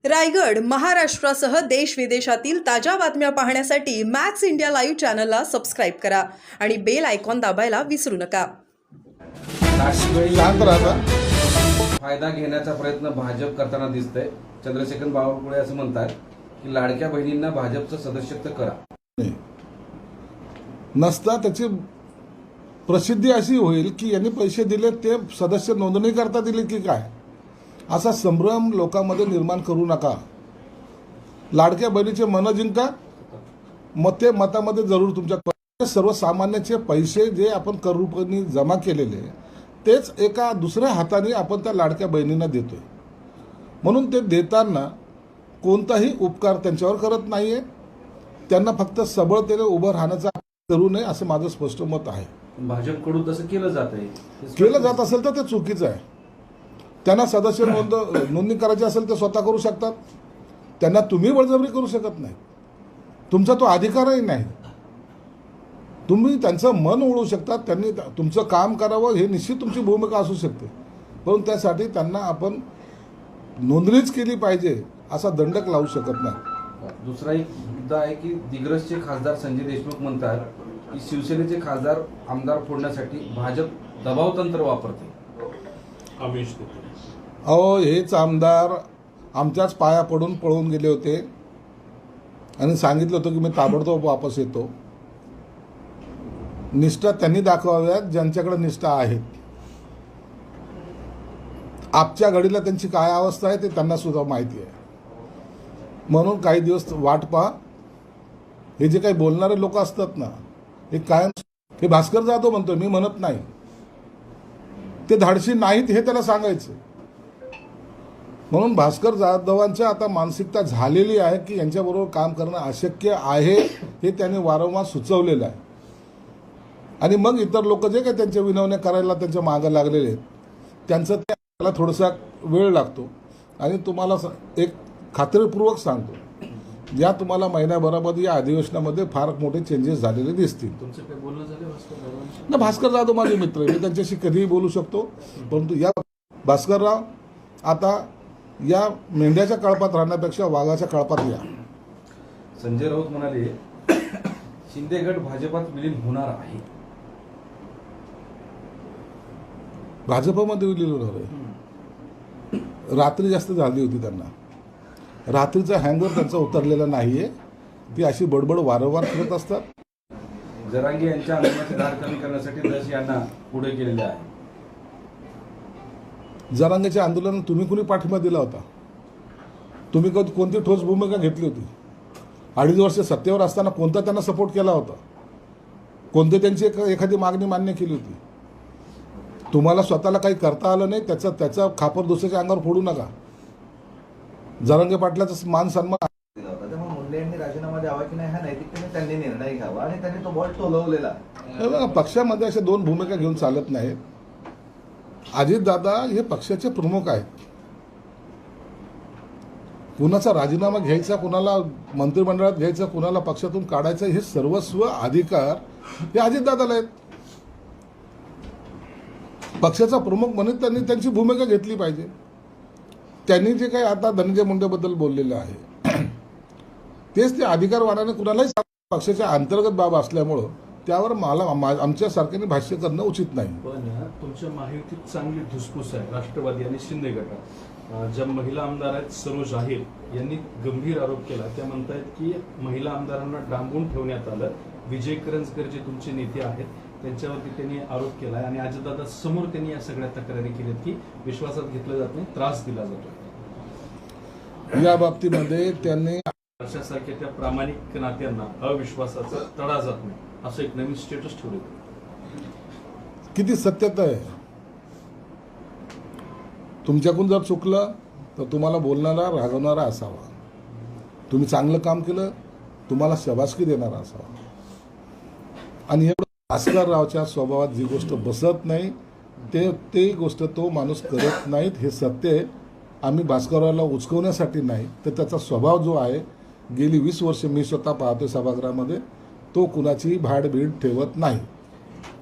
रायगड, महाराष्ट्रासह देश विदेशातील ताज्या बातम्या पाहण्यासाठी मॅक्स इंडिया लाईव्ह चॅनलला सबस्क्राईब करा आणि बेल आयकॉन दाबायला विसरू नका. शांत राहा. फायदा घेण्याचा प्रयत्न भाजप करताना दिसतंय. चंद्रशेखर बावनकुळे असं म्हणतात की लाडक्या बहिणींना भाजपचं सदस्यत्व करा. नसता त्याची प्रसिद्धी अशी होईल की यांनी पैसे दिले ते सदस्य नोंदणी करता दिली की काय, असा संभ्रम लोकांमध्ये निर्माण करू नका. लाडक्या बहिणीचे मन जिंका, मते मतामध्ये जरूर तुमच्या सर्वसामान्याचे पैसे जे आपण कर रूपाने जमा केलेले तेच एका दुसऱ्या हाताने आपण त्या लाडक्या बहिणींना देतोय. म्हणून ते देताना कोणताही उपकार त्यांच्यावर करत नाहीये. त्यांना फक्त सबळतेने उभं राहण्याचा करू नये असं माझं स्पष्ट मत आहे. भाजपकडून तसं केलं जात असेल तर ते चुकीचं आहे. त्यांना सदस्य नोंदणी करायची असेल तर स्वतः करू शकतात. त्यांना तुम्ही बळजबरी करू शकत नाही. तुमचा तो अधिकारही नाही. तुम्ही त्यांचं मन ओळखू शकता. त्यांनी तुमचं काम करावं हे निश्चित तुमची भूमिका असू शकते, परंतु त्यासाठी त्यांना आपण नोंदणीच केली पाहिजे असा दंडक लावू शकत नाही. दुसरा एक मुद्दा आहे की दिग्रसचे खासदार संजय देशमुख म्हणतात की शिवसेनेचे खासदार आमदार फोडण्यासाठी भाजप दबाव तंत्र वापरते. अहो, हेच आमदार आमच्याच पाया पडून पळून गेले होते आणि सांगितलं होतं की मी ताबडतोब वापस येतो. निष्ठा त्यांनी दाखवाव्यात ज्यांच्याकडे निष्ठा आहेत. आपच्या घडीला त्यांची काय अवस्था आहे ते त्यांना सुद्धा माहिती आहे. म्हणून काही दिवस वाट पहा. हे जे काही बोलणारे लोक असतात ना, हे कायम हे भास्कर जाधव म्हणतो, मी म्हणत नाही. ते धाडशी नाहीत हे त्याला सांगायचं. म्हणून भास्कर जाधवांच्या आता मानसिकता झालेली आहे की यांच्याबरोबर काम करणं अशक्य आहे हे त्यांनी वारंवार सुचवलेलं आहे. आणि मग इतर लोक जे काही त्यांच्या विनवण्या करायला त्यांच्या मागं लागलेले आहेत त्यांचं त्याला थोडासा वेळ लागतो. आणि तुम्हाला एक खात्रीपूर्वक सांगतो, या तुम्हाला महिन्याभरामध्ये या अधिवेशनामध्ये फार मोठे चेंजेस झालेले दिसतील. तुमचं काय बोलणं झालं ना? भास्कर जाधव माझे मित्र आहे, मी त्यांच्याशी कधीही बोलू शकतो. परंतु या भास्करराव, आता या मेंढ्याच्या कळपात राहण्यापेक्षा वाघाच्या कळपात या. संजय राऊत म्हणाले शिंदे गट भाजपात विलीन होणार आहे. भाजपमध्ये विलीन होणार आहे. रात्री जास्त झाली होती त्यांना. रात्रीचा हँगर त्यांचा उतरलेला नाहीये. ती अशी बडबड वारंवार करत असतात. जरांगे यांच्या आंदोलनाची धार कमी करण्यासाठी दस यांना पुढे केलेले आहे. जरांगेच्या आंदोलनात तुम्ही कुणी पाठिंबा दिला होता? तुम्ही कोणती ठोस भूमिका घेतली होती? 2.5 वर्ष सत्तेवर असताना कोणता त्यांना सपोर्ट केला होता? कोणती त्यांची एखादी मागणी मान्य केली होती? तुम्हाला स्वतःला काही करता आलं नाही त्याचा खापर दुसऱ्याच्या अंगावर फोडू नका. जरांगे पाटलाचा मान सन्मान त्यामुळे मुंडे यांनी राजीनामा द्यावा की नाही हा नैतिकतेने त्यांनी निर्णय घ्यावा आणि त्यांनी तो बॉल टोलवलेला. पक्षामध्ये अशा दोन भूमिका घेऊन चालत नाहीत. अजितदादा हे पक्षाचे प्रमुख आहेत. कुणाचा राजीनामा घ्यायचा, कुणाला मंत्रिमंडळात घ्यायचा, कुणाला पक्षातून काढायचं हे सर्वस्व अधिकार हे अजितदादाला आहेत. पक्षाचा प्रमुख म्हणून त्यांनी त्यांची भूमिका घेतली पाहिजे. त्यांनी जे काही आता धनंजय मुंडेबद्दल बोललेलं आहे तेच ते अधिकारवानाने कुणालाही पक्षाच्या अंतर्गत बाब असल्यामुळं त्यावर मला आमच्या सारख्याने भाष्य करणं उचित नाही. पण तुमच्या महायुतीत चांगली धुसफूस आहे राष्ट्रवादी आणि शिंदे गटात. ज्या महिला आमदार आहेत सरोज आहेर यांनी गंभीर आरोप केला. त्या म्हणतायत की महिला आमदारांना डांबून ठेवण्यात आलं. विजय करंजकर जे तुमचे नेते आहेत त्यांच्यावरती त्यांनी आरोप केला आणि अजितदादा समोर त्यांनी या सगळ्या तक्रारी केल्यात की विश्वासात घेतलं जात नाही, त्रास दिला जातो. या बाबतीमध्ये त्यांनी अशासारख्या त्या प्रामाणिक नात्यांना अविश्वासाचा तडा जात नाही असं एक नवीन स्टेटस ठेवलं. किती सत्यता आहे. तुमच्याकडून जर चुकलं तर तुम्हाला बोलणारा रागवणारा असावा. तुम्ही चांगलं काम केलं तुम्हाला शाबासकी देणारा असावा. आणि एवढं भास्कररावच्या स्वभावात जी गोष्ट बसत नाही ते गोष्ट तो माणूस करत नाहीत हे सत्य आहे. आम्ही भास्कररावला उचकवण्यासाठी नाही तर त्याचा स्वभाव जो आहे गेली 20 वर्ष मी स्वतः पाहतोय सभागृहामध्ये, तो कुणाची भाडभीड ठेवत नाही.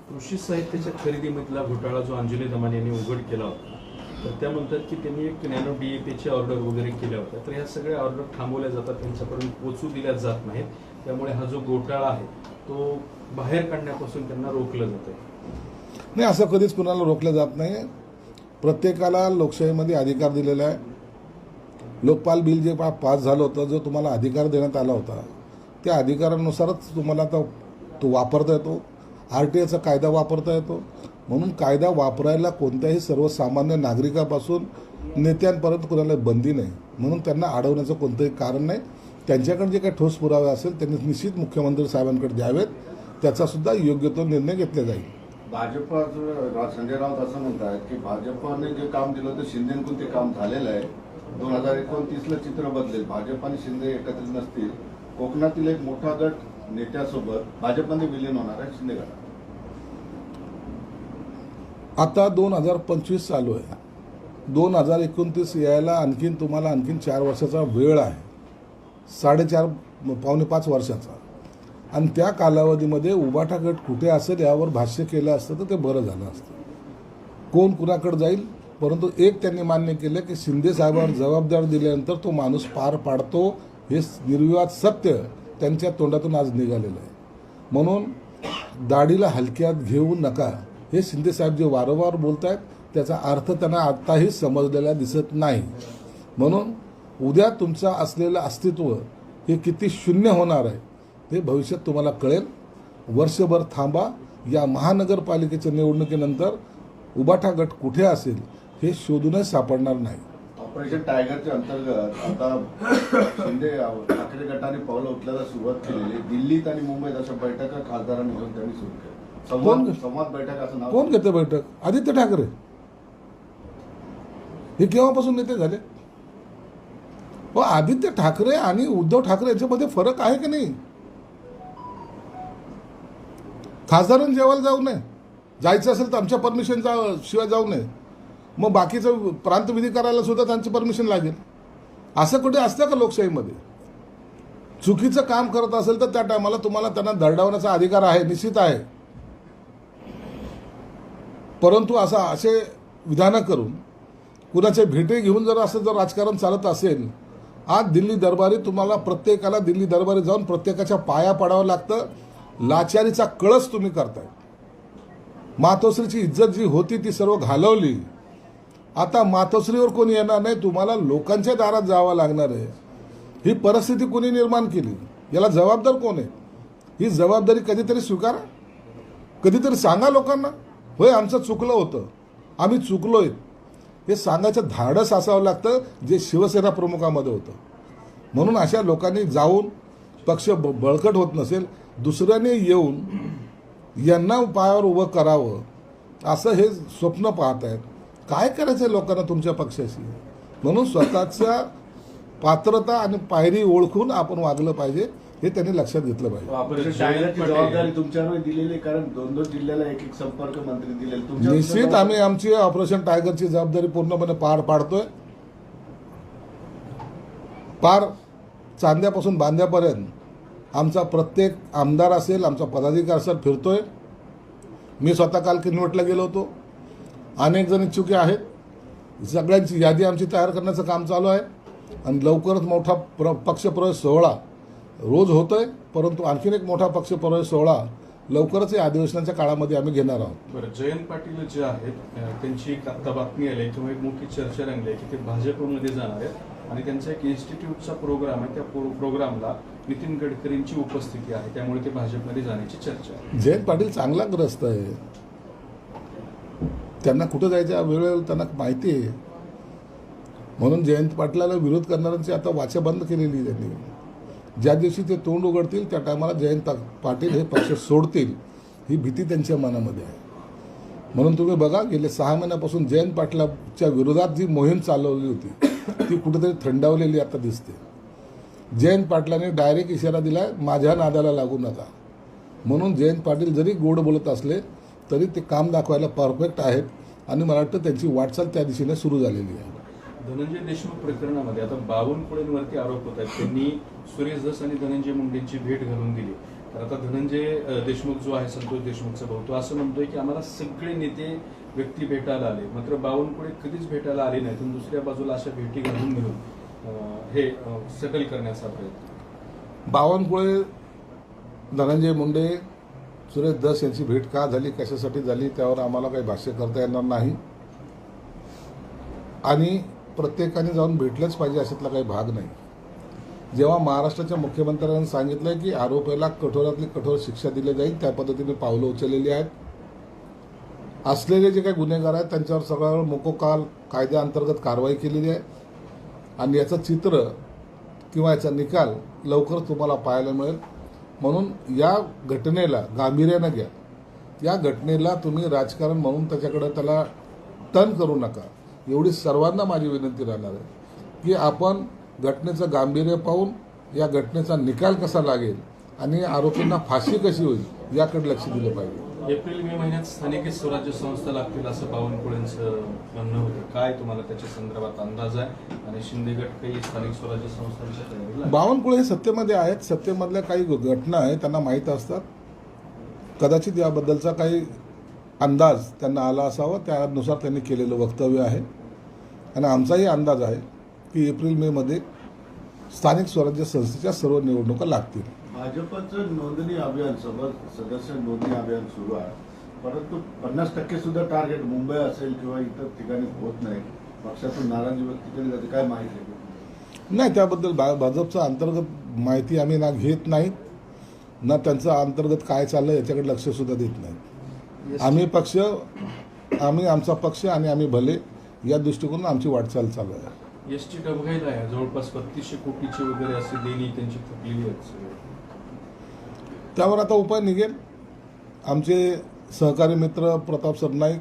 कृषी साहित्याच्या खरेदीमधला घोटाळा जो अंजली दमाने यांनी उघड केला होता तर त्या म्हणतात की त्यांनी एक नॅनो DAPची ऑर्डर वगैरे केल्या होत्या, तर ह्या सगळ्या ऑर्डर थांबवल्या जातात, त्यांच्यापर्यंत पोहोचू दिल्या जात नाहीत. त्यामुळे हा जो घोटाळा आहे तो बाहेर काढण्यापासून त्यांना रोखलं जातंय. नाही, असं कधीच कुणाला रोखलं जात नाही. प्रत्येकाला लोकशाहीमध्ये अधिकार दिलेला आहे. लोकपाल बिल जे पास झालं होतं, जो तुम्हाला अधिकार देण्यात आला होता, त्या अधिकारानुसारच तुम्हाला तो वापरता येतो. RTIचा कायदा वापरता येतो. म्हणून कायदा वापरायला कोणत्याही सर्वसामान्य नागरिकापासून नेत्यांपर्यंत कोणाला बंदी नाही. म्हणून त्यांना अडवण्याचं कोणतंही कारण नाही. त्यांच्याकडे जे काही ठोस पुरावे असेल त्यांनी निश्चित मुख्यमंत्री साहेबांकडे द्यावेत. त्याचा सुद्धा योग्य तो निर्णय घेतला जाईल. भाजपचं संजय राऊत असं म्हणतात की भाजपने जे काम दिलं तर शिंदेकडून ते काम झालेलं आहे. 2029ला चित्र बदलेल. भाजप आणि शिंदे एकत्रित नसतील. कोकणातील एक मोठा गट नेत्यासोबत भाजपमध्ये विलीन होणार आहे शिंदे गटात. आता 2025 चालू आहे. 2029 यायला तुम्हाला आणखीन 4 वर्षाचा वेळ आहे. 4.5 पावणे 5 वर्षाचा. आणि त्या कालावधीमध्ये उबाटा गट कुठे असेल यावर भाष्य केलं असतं तर ते बरं झालं असतं. कोण कुणाकडे जाईल, परंतु एक त्यांनी मान्य केलं की शिंदे साहेबांवर जबाबदारी दिल्यानंतर तो माणूस पार पाडतो. हे निर्विवाद सत्य त्यांच्या तोंडातून आज निघालेलं आहे. म्हणून दाढीला हलक्यात घेऊ नका हे शिंदे साहेब जे वारंवार बोलत आहेत त्याचा अर्थ त्यांना आत्ताही समजलेला दिसत नाही. म्हणून उद्या तुमचं असलेलं अस्तित्व हे किती शून्य होणार आहे हे भविष्यात तुम्हाला कळेल. वर्षभर थांबा. या महानगरपालिकेच्या निवडणुकीनंतर उबाटा गट कुठे असेल हे शोधूनच सापडणार नाही. ऑपरेशन टायगरच्या अंतर्गत आता शिंदे ठाकरे गटाने पावलं उचलायला सुरुवात केलेली. दिल्लीत आणि मुंबईत अशा बैठका खासदारांनी घेऊन त्यांनी सुरू केल्या. संवाद बैठक असं नाव. कोण घेते बैठक? आदित्य ठाकरे. हे केव्हापासून नेते झाले? आदित्य ठाकरे आणि उद्धव ठाकरे यांच्यामध्ये फरक आहे की नाही? खासदारांनी जेवायला जाऊ नये. जायचं असेल तर आमच्या परमिशन शिवाय जाऊ नये. मग बाकीचं प्रांतविधी करायला सुद्धा त्यांची परमिशन लागेल. असं कुठे असतं का लोकशाहीमध्ये? चुकीचं काम करत असेल तर त्या टायमाला तुम्हाला त्यांना दरडावण्याचा अधिकार आहे, निश्चित आहे. परंतु असे विधानं करून कुणाच्या भेटी घेऊन जर राजकारण चालत असेल, आज दिल्ली दरबारी तुम्हाला प्रत्येकाला दिल्ली दरबारी जाऊन प्रत्येकाच्या पाया पडावं लागतं. लाचारीचा कळस तुम्ही करताय. मातोश्रीची इज्जत जी होती ती सर्व घालवली. आता मातोश्रीवर कोणी येणार नाही. तुम्हाला लोकांच्या दारात जावं लागणार आहे. ही परिस्थिती कोणी निर्माण केली? याला जबाबदार कोण आहे? ही जबाबदारी कधीतरी स्वीकारा. कधीतरी सांगा लोकांना, होय आमचं चुकलं होतं, आम्ही चुकलोय. हे सांगायचं धाडस असावं लागतं जे शिवसेना प्रमुखामध्ये होतं. म्हणून अशा लोकांनी जाऊन पक्ष बळकट होत नसेल दुसऱ्याने येऊन यांना पायावर उभं करावं असं हे स्वप्न पाहत आहेत. काय करायचं आहे लोकांना तुमच्या पक्षाशी? म्हणून स्वतःच्या पात्रता आणि पायरी ओळखून आपण वागलं पाहिजे हे त्यांनी लक्षात घेतलं पाहिजे. ऑपरेशन टायगरची जबाबदारी तुमच्यावर दिलेली, कारण 2-2 जिल्ह्याला एक संपर्क मंत्री दिलेले. निश्चित आम्ही आमची ऑपरेशन टायगरची जबाबदारी पूर्णपणे पार पाडतोय. पार चांद्यापासून बांद्यापर्यंत आमचा प्रत्येक आमदार असेल, आमचा पदाधिकारी असेल फिरतोय. मी स्वतः काल किनवटला गेलो होतो. अनेक जण इच्छुक आहेत. सगळ्यांची यादी आमची तयार करण्याचं काम चालू आहे. आणि लवकरच मोठा पक्षप्रवेश सोहळा रोज होतोय. परंतु आणखीन एक मोठा पक्षप्रवेश सोहळा लवकरच या अधिवेशनाच्या काळामध्ये आम्ही घेणार आहोत. बरं, जयंत पाटील जे आहेत त्यांची एक आता बातमी आली किंवा एक मोठी चर्चा रंगली आहे की ते भाजपमध्ये जाणार आहेत आणि त्यांचा एक इन्स्टिट्यूटचा प्रोग्राम आहे. त्या प्रोग्रामला नितीन गडकरींची उपस्थिती आहे, त्यामुळे ते भाजपमध्ये जाण्याची चर्चा आहे. जयंत पाटील चांगला ग्रस्त आहे. त्यांना कुठं जायच्या वेळेला त्यांना माहिती आहे. म्हणून जयंत पाटलाला विरोध करणाऱ्यांची आता वाचा बंद केलेली त्यांनी. ज्या दिवशी ते तोंड उघडतील त्या टायमाला जयंत पाटील हे पक्ष सोडतील ही भीती त्यांच्या मनामध्ये आहे. म्हणून तुम्ही बघा गेले 6 महिन्यापासून जयंत पाटलाच्या विरोधात जी मोहीम चालवली होती ती कुठेतरी थंडावलेली आता दिसते. जयंत पाटलाने डायरेक्ट इशारा दिला, माझ्या नादाला लागू नका. म्हणून जयंत पाटील जरी गोड बोलत असले तरी ते काम दाखवायला परफेक्ट आहेत आणि मला वाटतं त्यांची वाटचाल त्या दिशेने सुरू झालेली आहे. धनंजय देशमुख प्रकरणामध्ये आता बावनकुळेंवरती आरोप होत आहेत. त्यांनी सुरेश धस आणि धनंजय मुंडेंची भेट घालून दिली. तर आता धनंजय देशमुख जो आहे, संतोष देशमुखचा भाऊ, तो असं म्हणतोय की आम्हाला सगळे नेते व्यक्ती भेटायला आले, मात्र बावनकुळे कधीच भेटायला आले नाहीत आणि दुसऱ्या बाजूला अशा भेटी घालून घेऊन हे सेटल करण्याचा प्रयत्न. बावनकुळे, धनंजय मुंडे, सुरेश दस यांची भेट का झाली, कशासाठी झाली, त्यावर आम्हाला काही भाष्य करता येणार नाही. आणि प्रत्येकाने जाऊन भेटलंच पाहिजे अशातला काही भाग नाही. जेव्हा महाराष्ट्राच्या मुख्यमंत्र्यांनी सांगितलं की आरोपीला कठोरातली कठोर शिक्षा दिली जाईल, त्या पद्धतीने पावलं उचललेली आहेत. असलेले जे काही गुन्हेगार आहेत त्यांच्यावर सगळ्यावर मोकोकाल कायद्याअंतर्गत कारवाई केलेली आहे. आणि याचं चित्र किंवा याचा निकाल लवकरच तुम्हाला पाहायला मिळेल. म्हणून या घटनेला गांभीर्यानं घ्या. या घटनेला तुम्ही राजकारण म्हणून त्याला टर्न करू नका, एवढी सर्वांना माझी विनंती राहणार आहे की आपण घटनेचं गांभीर्य पाहून या घटनेचा निकाल कसा लागेल आणि आरोपींना फाशी कशी होईल याकडे लक्ष दिलं पाहिजे. एप्रिल मे महिन्यात स्थानिक स्वराज्य संस्था लागतील असं बावनकुळेंचं म्हणणं होतं. काय तुम्हाला त्याच्या संदर्भात अंदाज आहे? आणि शिंदे गट काही स्थानिक स्वराज्य संस्थांच्या तयारीला आहे? बावनकुळे हे सत्तेमध्ये आहेत. सत्तेमधल्या काही घटना आहेत त्यांना माहीत असतात. कदाचित याबद्दलचा काही अंदाज त्यांना आला असावा, त्यानुसार त्यांनी केलेलं वक्तव्य आहे. आणि आमचाही अंदाज आहे की एप्रिल मे मध्ये स्थानिक स्वराज्य संस्थेच्या सर्व निवडणुका लागतील. भाजपचं नोंदणी अभियान, सदस्य नोंदणी अभियान सुरू आहे, परंतु 50% सुद्धा टार्गेट मुंबई असेल किंवा इतर ठिकाणी होत नाही. पक्षातून नाराजी व्यक्त केली जाते. काय माहिती आहे? नाही, त्याबद्दल भाजपचं अंतर्गत माहिती आम्ही ना घेत नाहीत, ना त्यांचं अंतर्गत काय चाललं याच्याकडे लक्षसुद्धा देत नाहीत. आम्ही आमचा पक्ष आणि आम्ही भले या दृष्टिकोनातून आमची वाटचाल चालू आहे. एसटी डबघाईला आहे, जवळपास 3200 कोटीची वगैरे अशी देणी त्यांची थकलेली आहेत. त्यावर आता उपाय निघेल. आमचे सहकारी मित्र प्रताप सरनाईक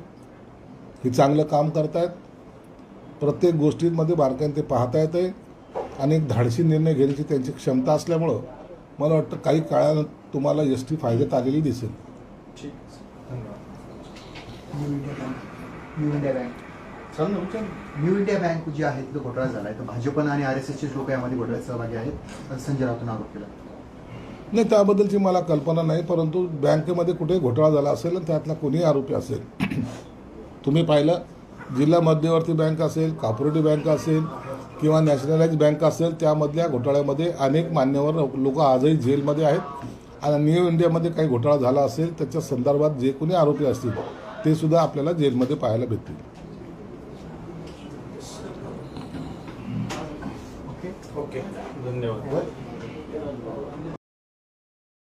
हे चांगलं काम करतायत. प्रत्येक गोष्टींमध्ये बारकाईने ते पाहता येत आहे आणि एक धाडसी निर्णय घेण्याची त्यांची क्षमता असल्यामुळं मला वाटतं काही काळानं तुम्हाला एसटी फायद्यात आलेली दिसेल. ठीक, धन्यवाद. न्यू इंडिया बँक चालेल ना, विचार. न्यू इंडिया बँक जी आहे तिथं घोटाळा झाला आहे, तर भाजपनं आणि RSSचे लोक यामध्ये घोटाळ्यात सहभागी आहेत, संजय राऊतांनी आरोप केला. नाही, त्याबद्दलची मला कल्पना नाही, परंतु बँकेमध्ये कुठे घोटाळा झाला असेल आणि त्यातला कोणीही आरोपी असेल. तुम्ही पाहिलं, जिल्हा मध्यवर्ती बँक असेल, कॉपरेटिव्ह बँक असेल किंवा नॅशनलाइज बँक असेल, त्यामधल्या घोटाळ्यामध्ये अनेक मान्यवर लोक आजही जेलमध्ये आहेत. आणि न्यू इंडियामध्ये काही घोटाळा झाला असेल त्याच्या संदर्भात जे कोणी आरोपी असतील ते सुद्धा आपल्याला जेलमध्ये पाहायला भेटतील. ओके, धन्यवाद.